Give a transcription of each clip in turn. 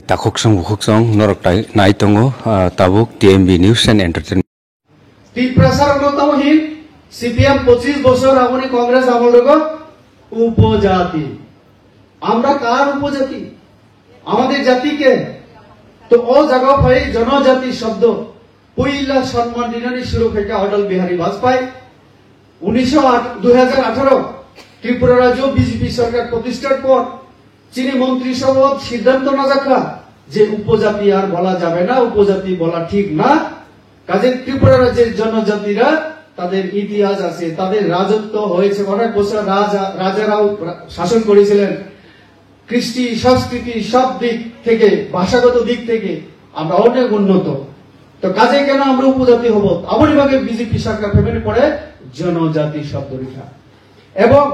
Takoksong bukoksong noroktai naitongo tabuk TMB News and Entertainment. টিপ্রাসার অন্যতমহীন CPM 25 বছর আপনি কংগ্রেস আমল উপজাতি আমরা কার উপজাতি আমাদের জাতিকে তো ও জায়গা পাই জনজাতি শব্দ পইলা সম্মান দিনানি শুরু থেকে অটল বিহারী বাজপেয়ী 2018 ত্রিপুরা রাজ্য বিজেপি সরকার প্রতিষ্ঠার পর চীনি মন্ত্রিসভা সিদ্ধান্ত না রাখা যে উপজাতি আর বলা যাবে না, উপজাতি বলা ঠিক না। কাজে ত্রিপুরা রাজ্যের জনজাতিরা তাদের ইতিহাস আছে, তাদের রাজত্ব হয়েছে, অনেক বছর রাজারাও শাসন করেছিলেন। কৃষ্টি সংস্কৃতি সব দিক থেকে, ভাষাগত দিক থেকে আমরা অনেক উন্নত। তো কাজে কেন আমরা উপজাতি হব? এমনইভাবে বিজেপি সরকার ফেমেনে পড়ে জনজাতি শব্দ রেখা এবং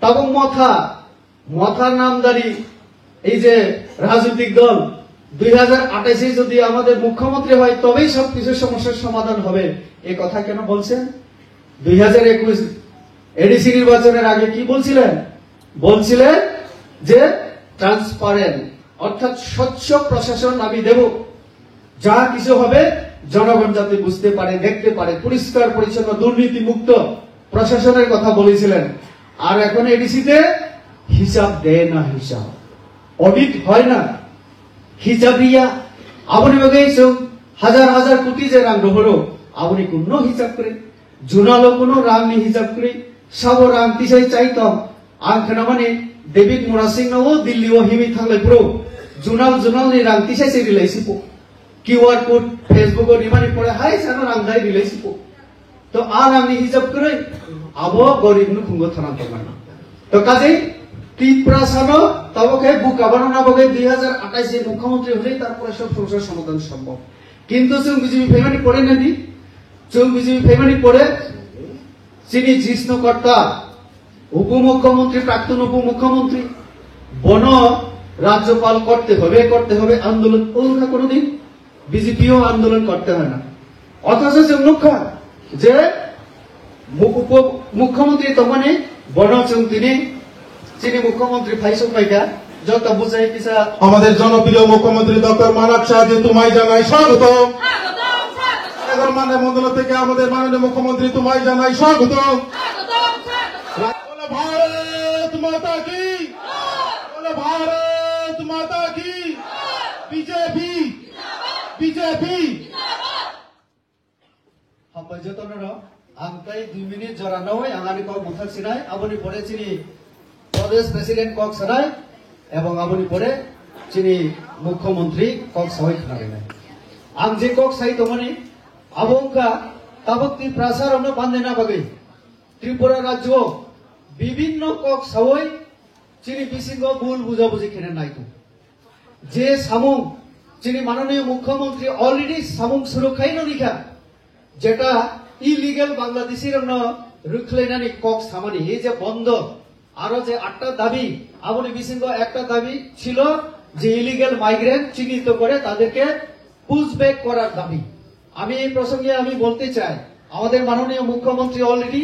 তাবং মথার নামদারি এই যে রাজনৈতিক দল 2028 যদি আমাদের মুখ্যমন্ত্রী হয় তবেই সবকিছু সমস্যার সমাধান হবে, এই কথা কেন বলছেন? 2021 এডিসি নির্বাচনের আগে কি বলছিলেন যে ট্রান্সপারেন্ট অর্থাৎ স্বচ্ছ প্রশাসন আমি দেব, যা কিছু হবে জনগণ যাতে বুঝতে পারে, দেখতে পারে, পরিষ্কার পরিচ্ছন্ন দুর্নীতি মুক্ত প্রশাসনের কথা বলেছিলেন। আর এখন এডিসিতে হিসাব দেয় না, হিসাব অডিট হয় না, হিসাবিয়া আপনি হাজার হাজার কোটি যে রাং হলো আপনি কোন হিসাব করে জুনালো কোন রাংনি হিসাব করে সব রাং তিসাই চাইতাম আংখানা মানে ডেভিড মোরাসিং ও দিল্লি ও হিমি থাকলে পুরো জুনাল রাং তিসাই সে রিলাইসিপ কিউআর কোড ফেসবুক ও নিমানি পড়ে হাই সানো রাং দাই রিলাইসিপ তো আর রাংনি হিসাব করে আবো গরিব নু খুঙ্গো থানান্ত মানে তো কাজেই ত্রিপুরা সানো তবকে বুকাবানো না বগে 2028 মুখ্যমন্ত্রী হলেই তারপরে সব সমস্যার সমাধান সম্ভব। কিন্তু চুং বিজেপি ফেমানি পড়ে নাকি চুং বিজেপি ফেমানি পড়ে চিনি জিষ্ণুকর্তা উপমুখ্যমন্ত্রী, প্রাক্তন উপমুখ্যমন্ত্রী বন রাজ্যপাল করতে হবে আন্দোলন ওরা কোনোদিন বিজেপিও আন্দোলন করতে হয় না। অথচ মুখ্য যে মুখ্যমন্ত্রী তখনই বন চুং তিনি মুখ্যমন্ত্রী ফাইসুল পাইকা যত বুঝাই কিসা আমাদের জনপ্রিয় মুখ্যমন্ত্রী ডক্টর মানাক শাহজি তোমায় জানাই স্বাগত। মানে মন্ডল থেকে আমাদের মাননীয় মুখ্যমন্ত্রী তোমায় জানাই স্বাগত। ভারত মাতা কি, ভারত মাতা কি, বিজেপি বিজেপি। পর্যটনের আমতাই 2 মিনিট জরানো হয় আঙানি কক মুখার সিনাই আপনি পড়েছিনি প্রদেশ প্রেসিডেন্ট কক সারাই এবং আপনি পরে চিনি মুখ্যমন্ত্রী কক সবাই খানারে নাই আং যে কক সাই তমনি আবংকা তাবক্তি প্রাসার অন্য বান্ধে না বাগে ত্রিপুরা রাজ্য বিভিন্ন কক সবাই চিনি বিসিঙ্গ ভুল বুঝাবুঝি খেনে নাই তো যে সামুং চিনি মাননীয় মুখ্যমন্ত্রী অলরেডি সামুং সুরক্ষাই নলিখা যেটা ইলিগাল বাংলাদেশের অন্য রুখলেনানি কক সামানি এই যে বন্ধ আরো যে 8টা দাবি আপনি বিসিঙ্গ একটা দাবি ছিল যে ইলিগাল মাইগ্রেন্ট চিহ্নিত করে তাদেরকে পুশব্যাক করার দাবি। আমি এই প্রসঙ্গে আমি বলতে চাই আমাদের মাননীয় মুখ্যমন্ত্রী অলরেডি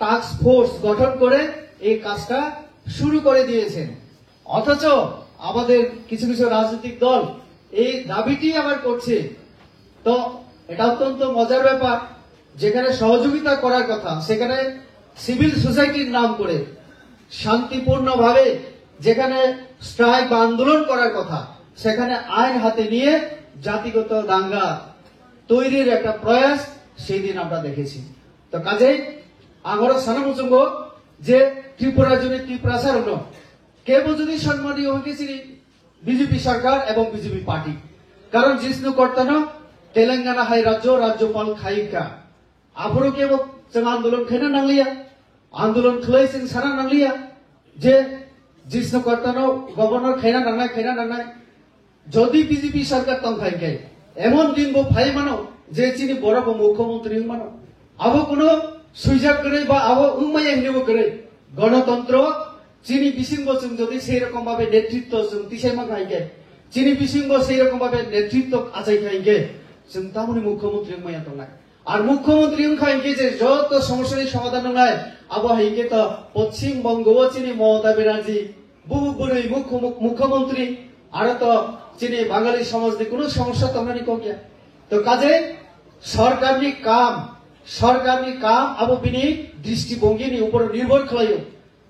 টাস্ক ফোর্স গঠন করে এই কাজটা শুরু করে দিয়েছেন। অথচ আমাদের কিছু কিছু রাজনৈতিক দল এই দাবিটি আবার করছে। তো এটা অত্যন্ত মজার ব্যাপার, যেখানে সহযোগিতা করার কথা সেখানে সিভিল সোসাইটির নাম করে শান্তিপূর্ণ ভাবে যেখানে স্ট্রাইক বা আন্দোলন করার কথা সেখানে আইন হাতে নিয়ে জাতিগত দাঙ্গা তৈরির একটা প্রয়াস সেই দিন আমরা দেখেছি। তো কাজেই আমরা সানামুচঙ্গ যে ত্রিপুরা জন্য ত্রিপ্রাসার হল কেবল যদি সম্মানীয় হয়েছি বিজেপি সরকার এবং বিজেপি পার্টি, কারণ জিষ্ণু কর্তানো তেলেঙ্গানা হাই রাজ্যপাল খাইকা আবরো কেবল আন্দোলন খেনা নাংলিয়া আন্দোলন খেলাইছেন সারা নাংলিয়া যে জিষ্ণু কর্তানো গভর্নর খেনা নাংনাই যদি বিজেপি সরকার তং খাইকে এমন দিন ফাই মানো যে চিনি বড় মুখ্যমন্ত্রী মানো আবো কোনো সুইজাব করে বা আবো উমাইয়া হিনেব করে গণতন্ত্র চিনি বিসিঙ্গ যদি সেই রকম ভাবে নেতৃত্ব তিসাইমা খাইকে চিনি বিসিঙ্গ সেই রকম ভাবে নেতৃত্ব আচাই খাইকে তেমনি মুখ্যমন্ত্রী উমাইয়া তো নাই। আর মুখ্যমন্ত্রী খাইকে যে যত সমস্যার সমাধান নাই আবো হাইকে তো পশ্চিমবঙ্গ চিনি মমতা ব্যানার্জি বহু বুড়ি মুখ্যমন্ত্রী আর তো চিনি বাঙালি সমাজে কোনো সমস্যা তংনানি কক গিয়া তো কাজে সরকারনি কাম আবো বিনি দৃষ্টিভঙ্গিनि উপর নির্ভর খালাयो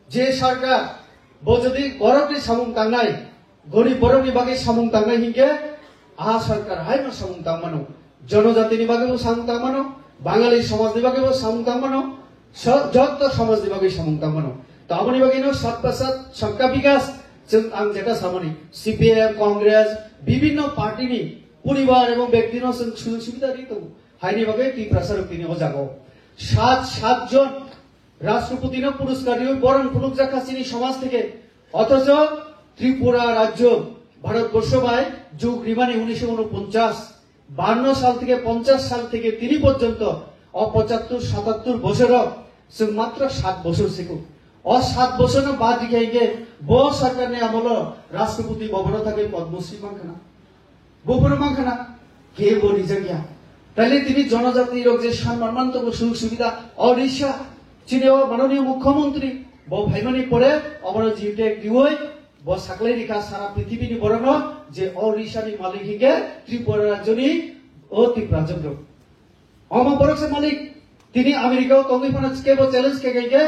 যে সরকার বো যদি গরবनि সামুং তাंनाय গরিব বরংनि बागै सामुं तांनाय हिंगे आ सरकार हायनो सामुं तांमानो जनजातिनि बागैबो सामुं तांमानो बांगाली समाजनि बागैबो सामुं तांमानो जत समाजनि बागै सामुं तांमानो तो आबोनि बागैनो सतपासात सबका विकास जों आं जेटा सामनि सीपीएम कांग्रेस विभिन्न पार्टीनि परिवार एवं व्यक्तिनो जों सुजुग सुबिदा दी दं हायनि बागै ती प्रसारकनि अजागो सात जन राष्ट्रपतिनो पुरस्कार बरं फुलुक जाखासिनि समाज থেকে অথচ ত্রিপুরা রাজ্য ভারতবর্ষ বাই যুগ রিমানি 1949 52 সাল থেকে 50 সাল থেকে তিনি পর্যন্ত 75-77 বছর जों मात्र 7 বছর सिको और 7 বছর बाद दिखाएंगे वो सरकार ने আমল राष्ट्रपति भवन থাকে পদ্মশ্রী মানখানা গোপন মানখানা কে वो निजे गया তাহলে তিনি জনজাতি রোগ যে সম্মানমান্ত সুযোগ সুবিধা ওড়িশা চিনেও মাননীয় মুখ্যমন্ত্রী বো ভাইমানি পরে অমর জিউটে দিওই বো সাকলাই রেখা সারা পৃথিবীনি বরণ যে ওড়িশানি মালিক হিগে ত্রিপুরা রাজ্যনি ও ত্রিপুরা রাজ্য অম পরোক্ষ মালিক তিনি আমেরিকাও তঙ্গিফানা কেবো চ্যালেঞ্জ কে গইগে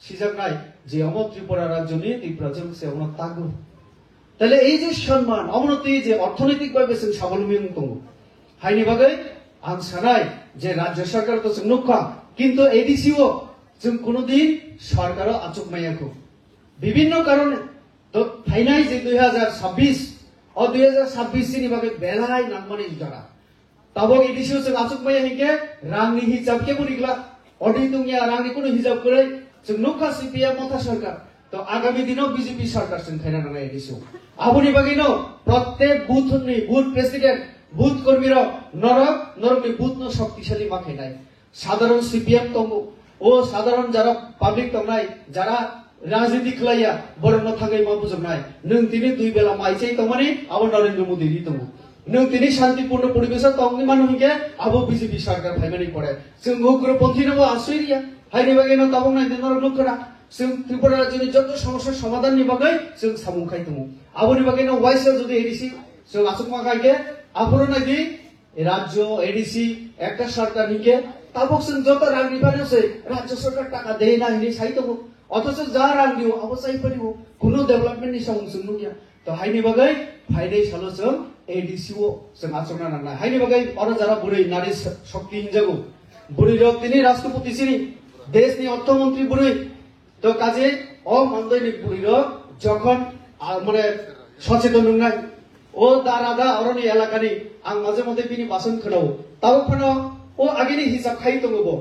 সিজাক নাই যে অম ত্রিপুরা রাজ্যনি ত্রিপুরা রাজ্য সে অন তাগু তাহলে এই যে সম্মান অবনতি যে অর্থনৈতিক ভাবে স্বাবলম্বী দङ हायनि बागै आं सानाय जे राज्य सरकार तो जों नुखा किन्तु एडीसीओ जों कोनोदिन सरकाराव आचुकमायाखौ विभिन्न कारणे तो फाइनाय जे 2026 और 2026 नि बागै बेलाय नांगमानि जरा ताबो एडीसीओ जों आचुकमाया हिके रांनि हिसाब के बुरिग्ला अडिट दुनिया रांनि कोनो हिसाब करे जों नुखा सीपीएम मथा सरकार तो आगामी दिनाव बीजेपी सरकार जों खायना नाङा एडीसीओ आबोनि बागैनो प्रत्येक बुथनि booth president booth Kashmir नरकनि booth न शक्तिशाली माखायनाय साधारण सीपीएम दङ ओ साधारण जारा पाब्लिक दंनाय जारा राजनीति खलाया बरन थांगाय मा बुजनाय नों दिनै दुइ बेला माइचै तमानि आबो नरेंद्र मोदी रि दङ नों दिनै शांतिपूर्ण परिवेश तंगनि मानुहिके आबो बीजेपी सरकार फाइमानि पड़े जों उग्रपन्थी नबो आश्रयरिया हायनि बागैनो ताबंनाय नरक लुखना जों त्रिपुरा राज्यनि जत समस्या समाधाननि बागै जों सामुंखाय दङ आबोनि बागैनो वाइस जुदि एडीसी जों आचुकमाखायके आपरो नाকি রাজ্য এডিসি একটা সরকার নিকে তাবকসন যত রাং নিবানোছে রাজ্য সরকার টাকা দেয় না হিনি সাইতব অথচ যা রাং দিও অবশ্যই পারিব কোনো ডেভেলপমেন্ট নি সংসুন নুকিয়া তো হাইনি বাগাই ফাইদে সালোচন এডিসিও जों आचरना नांना हायनि बागै अर जारा बुरै नारी शक्ति हिनजागो बुरै रक तिनि राष्ट्रपति सिनि देशनि अर्थमंत्री बुरै तो काजे अ मन्दयनि बुरै रक যখন মানে সচেতন নয় ओ दारादा अरनि एलाकानि आं माजे मते बिनि बासन खोनाव ताव फनो ओ आगेनि हिसाब खाइ दङबो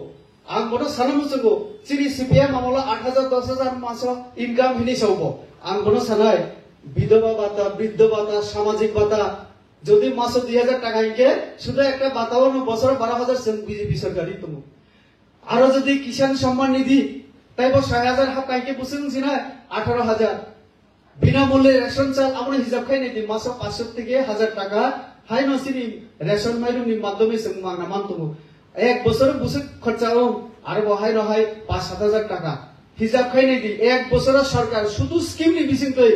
आं बड सानमु जोंगो सिरि सीपीएम मामला 8000 10000 मास इनकाम हिनि सावबो आं बड सानाय विधवा भाता वृद्ध भाता सामाजिक भाता যদি মাস 2000 টাকা ইকে শুধু একটা বাতাও ন বছর 12000 जों বিজেপি সরকারি দङ আরো যদি কিষান সম্মান নিধি তাইবো 6000 হাফ কাইকে বুসিং সিনা 18000 বিনামূল্যে রেশন চাল আমরা হিসাব খাই নাই মাসে 500 থেকে 1000 টাকা হাই নসিনি রেশন মাইরুনি মাধ্যমে जों মাংনা মানতমু এক বছর বুসে খরচাও আর বহাই নহাই 5-7000 টাকা হিসাব খাই নাই এক বছর সরকার শুধু স্কিম নি বিসিংতই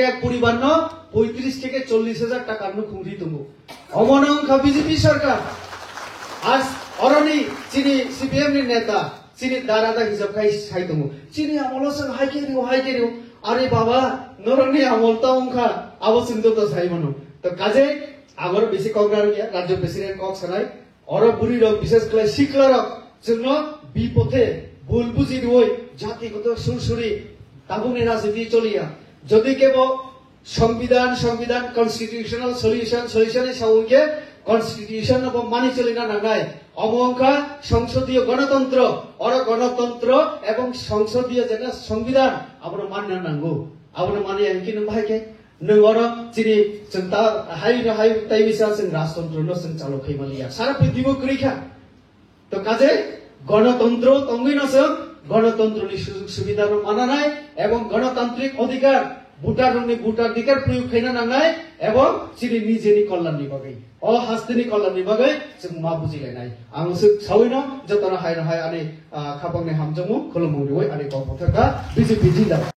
এক পরিবার ন 35 থেকে 40000 টাকা ন খুঁড়ি দমু অমনং বিজেপি সরকার আজ অরনি চিনি সিপিএম নি নেতা চিনি দারাদা হিসাব খাই সাই দমু চিনি আমলসং হাই কেরিও अरे बाबा नरनि আমলতা অংখা আবসিন্দো তো সাইমনো তো কাজে আগর বেশি কংগ্রার গিয়া রাজ্য প্রেসিডেন্ট কক সানাই অর বুড়ি রক বিশেষ করে শিখলা রক जोंनो বিপথে ভুল বুঝি রই জাতিগত সুরসুরি তাবুনি রাজনীতি চলিয়া যদি কেব সংবিধান কনস্টিটিউশনাল সলিউশনে সাউকে কনস্টিটিউশন এবং মানি চলিনা নাগায় অমংকা সংসদীয় গণতন্ত্র অর গণতন্ত্র এবং সংসদীয় যেটা সংবিধান আমরা মান্য নাঙ্গো আমরা মানে কি নভাইকে नोंगोर चिनि जों दा हाइ ताइमिसा जों राजतंत्र न जों चालुखै मालिया सारा पृथ्वीबो गैखा तो काजे गणतंत्र तंगिन जों गणतंत्रनि सुजुग सुबिदा मानानाय एवं गणतांत्रिक अधिकार भोटाधिकार प्रयोग खाइना नांनाय एवं चिनि निजेनि कल्याणनि बागै अ हास्तिनि कल्याणनि बागै जों मा बुजिलायनाय आं सावैनो जतन हाइ आने खापांनि हामजमु खुलुमु दिवै आने गफथका बिजेपि जिल्ला